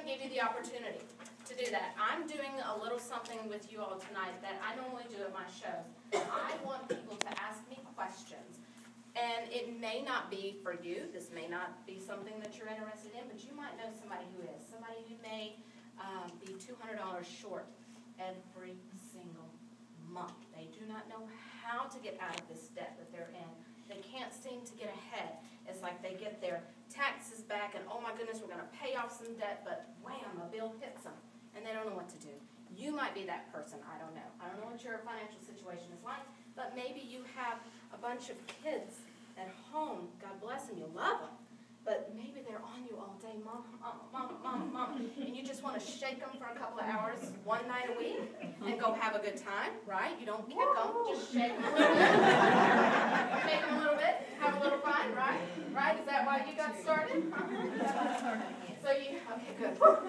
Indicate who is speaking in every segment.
Speaker 1: give you the opportunity to do that. I'm doing a little something with you all tonight that I normally do at my shows. I want people to ask me questions. And it may not be for you. This may not be something that you're interested in, but you might know somebody who is. Somebody who may be $200 short every single month. They do not know how to get out of this debt that they're in. They can't seem to get ahead. It's like they get their taxes back and, oh my goodness, we're going to pay off some debt, but wham, a bill hits them, and they don't know what to do. You might be that person. I don't know. I don't know what your financial situation is like, but maybe you have a bunch of kids at home. God bless them. You love them. But maybe they're on you all day, mama, mama, mama, mama, and you just want to shake them for a couple of hours one night a week and go have a good time, right? You don't kick them, just shake them a little bit. Shake them a little bit, have a little fun, right? Right? Is that why you got started? So okay, good. So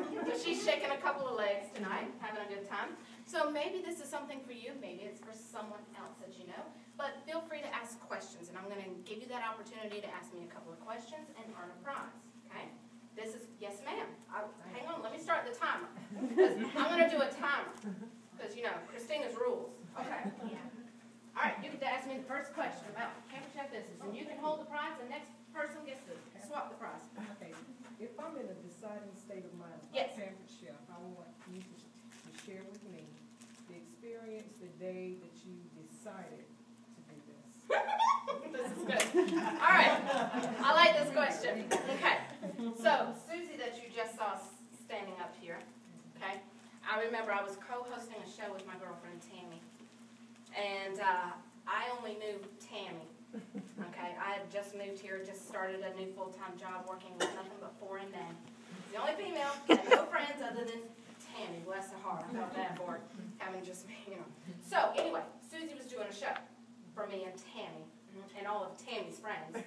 Speaker 1: she's shaking a couple of legs tonight, having a good time. So maybe this is something for you. Maybe it's for someone else that you know. But feel free to ask questions, and I'm going to give you that opportunity to ask me a couple of questions and earn a prize, okay? This is, yes ma'am. Hang on, let me start the timer. I'm going to do a timer, because, you know, Christina's rules. Okay. All right, you get to ask me the first question about Campbell Check Business, and you can hold the prize, and the next person gets to swap the prize.
Speaker 2: Okay. If I'm in a deciding state of mind about
Speaker 1: Yes.
Speaker 2: Pampered Chef, I want you to share with me the experience the day that you decided to do this.
Speaker 1: This is good. All right. I like this question. Okay. So, Susie that you just saw standing up here, okay, I remember I was co-hosting a show with my girlfriend, Tammy. And I only knew Tammy. Okay, I had just moved here, just started a new full-time job working with nothing but foreign men. The only female, had no friends other than Tammy, bless her heart. I felt bad for her, having just me, you know. So, anyway, Susie was doing a show for me and Tammy, and all of Tammy's friends.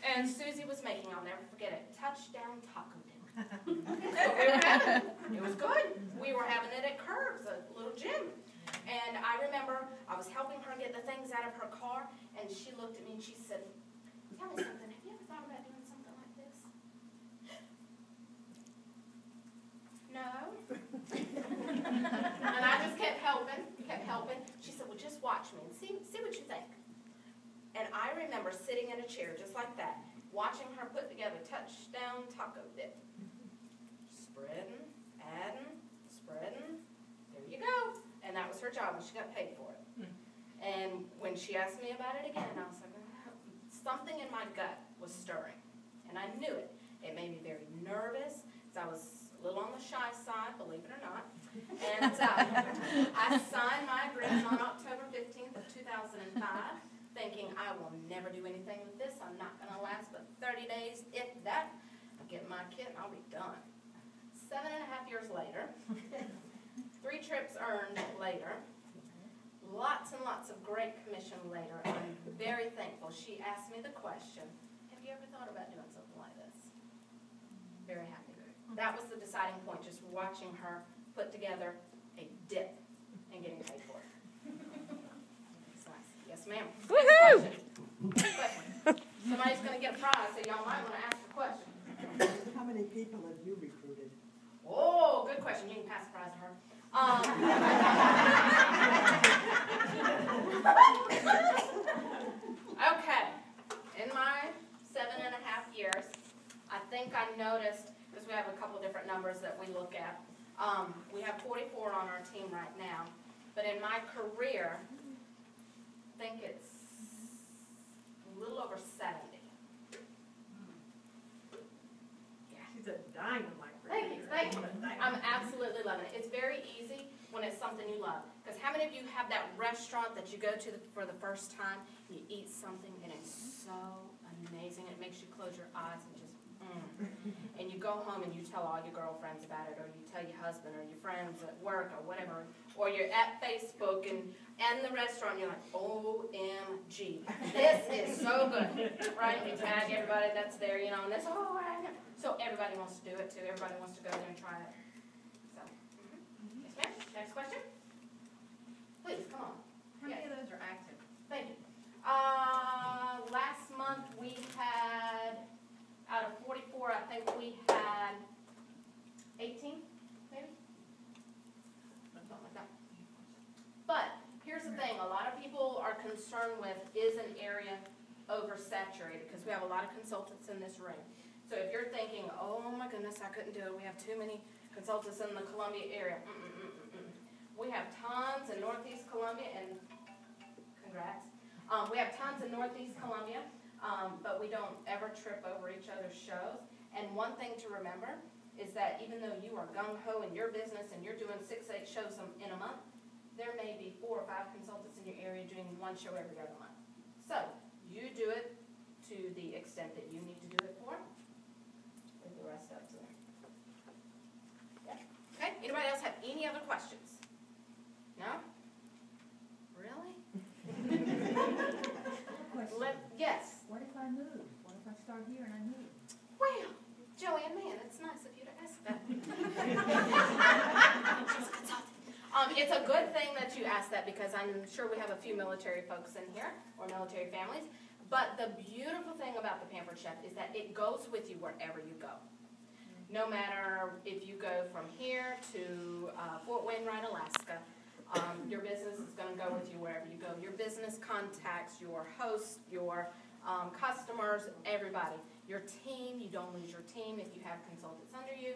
Speaker 1: And Susie was making, I'll never forget it, touchdown taco dinner. So we were having it. It was good. We were having it at Curbs, a little gym. And I remember I was helping her get the things out of her car, and she looked at me and she said, tell me something, have you ever thought about doing something like this? No. And I just kept helping. She said, well, just watch me and see what you think. And I remember sitting in a chair just like that, watching her put together touchdown taco dip. Spreading, adding, spreading, there you go. And that was her job, and she got paid for it. And when she asked me about it again, I was like, oh, something in my gut was stirring. And I knew it. It made me very nervous, because I was a little on the shy side, believe it or not. And I signed my agreement on October 15th of 2005, thinking I will never do anything with this. I'm not going to last but 30 days, if that. I'll get my kit, and I'll be done. 7.5 years later, 3 trips earned later, lots and lots of great commission later. I'm very thankful. She asked me the question, have you ever thought about doing something like this? Very happy. That was the deciding point, just watching her put together a dip and getting paid for it. It's nice. Yes, ma'am. Woohoo! Question. Somebody's going to get a prize, so y'all might want to ask a question.
Speaker 3: How many people have you recruited?
Speaker 1: Oh, good question. You can pass the prize to her. Okay. In my 7.5 years, I think I noticed, because we have a couple different numbers that we look at. We have 44 on our team right now. But in my career, I think it's a little over 70.
Speaker 4: She's a dynamite.
Speaker 1: Thank you. I'm absolutely loving it. It's very easy when it's something you love. Because how many of you have that restaurant that you go to for the first time, you eat something, and it's so amazing. It makes you close your eyes and just, And you go home and you tell all your girlfriends about it, or you tell your husband, or your friends at work, or whatever. Or you're at Facebook and the restaurant, and you're like, OMG, this is so good. Right? And you tag everybody that's there, you know, and this, so everybody wants to do it too. Everybody wants to go there and try it. So, yes, ma'am. Next question. Please, come on.
Speaker 4: How many of those are active?
Speaker 1: Thank you. Last month we had, out of 44, I think we had 18. concern with, is an area oversaturated? Because we have a lot of consultants in this room. So if you're thinking, oh my goodness, I couldn't do it, we have too many consultants in the Columbia area. We have tons in Northeast Columbia, and congrats. We have tons in Northeast Columbia, but we don't ever trip over each other's shows. And one thing to remember is that even though you are gung-ho in your business and you're doing 6-8 shows in a month, there may be 4 or 5 consultants in your area doing 1 show every other month. So you do it to the extent that you need to do it for. Leave the rest up to them. Yeah. Okay. Anybody else have any other questions? No? Really? Yes.
Speaker 5: What if I move? What if I start here and I move?
Speaker 1: Well, Joanne, man, it's nice of you to ask that. She's a consultant. It's a good thing that you asked that, because I'm sure we have a few military folks in here, or military families. But the beautiful thing about the Pampered Chef is that it goes with you wherever you go. No matter if you go from here to Fort Wainwright, Alaska, your business is going to go with you wherever you go. Your business contacts, your hosts, your customers, everybody. Your team, you don't lose your team if you have consultants under you.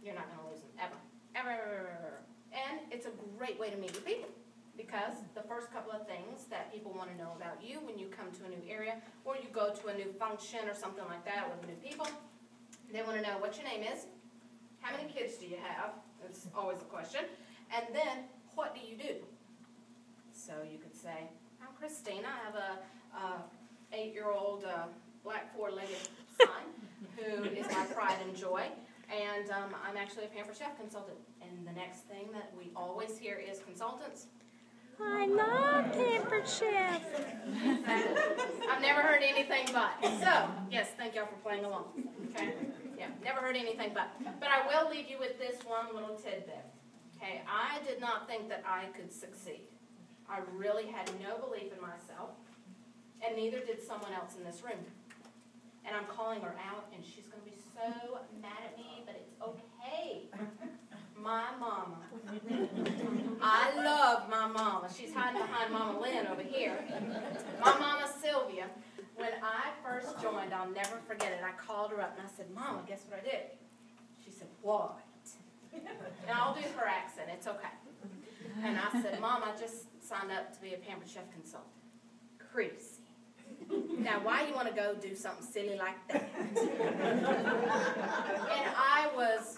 Speaker 1: You're not going to lose them, ever. Ever, ever, ever, ever. And it's a great way to meet your people, because the first couple of things that people want to know about you when you come to a new area, or you go to a new function or something like that with new people, they want to know what your name is, how many kids do you have, that's always a question, and then what do you do? So you could say, I'm Christina, I have a 8-year-old black 4-legged son who is my pride and joy, and I'm actually a Pampered Chef consultant. And the next thing that we always hear is consultants.
Speaker 6: I love Pampered Chef.
Speaker 1: I've never heard anything but. So, yes, thank y'all for playing along. Okay? Yeah, never heard anything but. But I will leave you with this one little tidbit. Okay, I did not think that I could succeed. I really had no belief in myself, and neither did someone else in this room. And I'm calling her out, and she's going to be so mad at me, but it's okay. My mama. I love my mama. She's hiding behind Mama Lynn over here. My mama Sylvia. When I first joined, I'll never forget it, I called her up and I said, Mama, guess what I did? She said, what? And I'll do her accent, it's okay. And I said, Mom, I just signed up to be a Pampered Chef consultant. Creasy. Now, why you want to go do something silly like that? And I was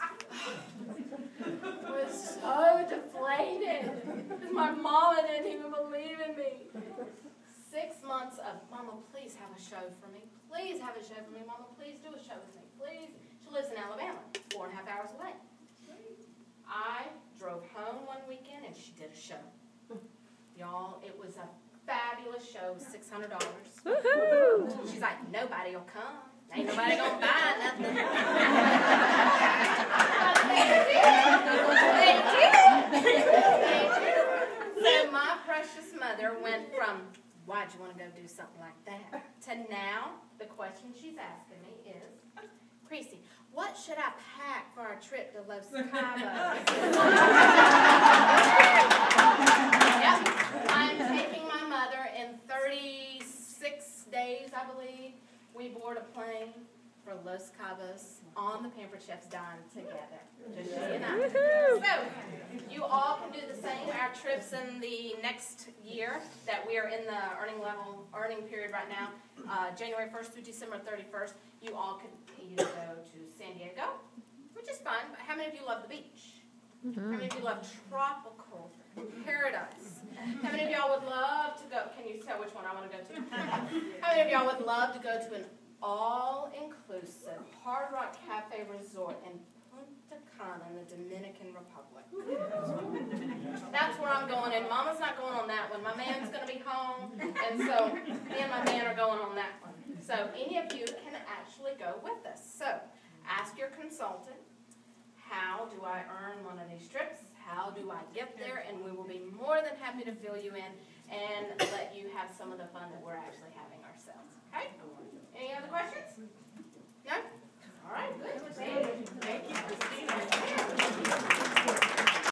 Speaker 1: so deflated, because my mama didn't even believe in me. 6 months of, Mama, please have a show for me. Please have a show for me. Mama, please do a show with me. Please. She lives in Alabama, 4.5 hours away. I drove home one weekend, and she did a show. Y'all, it was a fabulous show, $600.
Speaker 6: Woohoo!
Speaker 1: She's like, nobody will come. Ain't nobody gonna buy nothing. Thank you. So my precious mother went from, why'd you want to go do something like that, to now the question she's asking me is, Creasy, what should I pack for our trip to Los Cabos? Yep, I'm taking my mother in 36 days, I believe. We board a plane for Los Cabos on the Pampered Chef's dime together. Just she and I. So, you all can do the same. Our trips in the next year that we are in the earning period right now, January 1st through December 31st, you all can either go to San Diego, which is fun, but how many of you love the beach? How many of you love tropical paradise? How many of y'all would love to go, can you tell which one I want to go to? How many of y'all would love to go to an all-inclusive Hard Rock Cafe resort in Punta Cana in the Dominican Republic? That's where I'm going, and Mama's not going on that one. My man's going to be home, and so me and my man are going on that one. So any of you can actually go with us. So ask your consultant, how do I earn one of these trips? How do I get there? And we will be more than happy to fill you in and let you have some of the fun that we're actually having ourselves. Okay? Any other questions? No? All right, good. Thank you.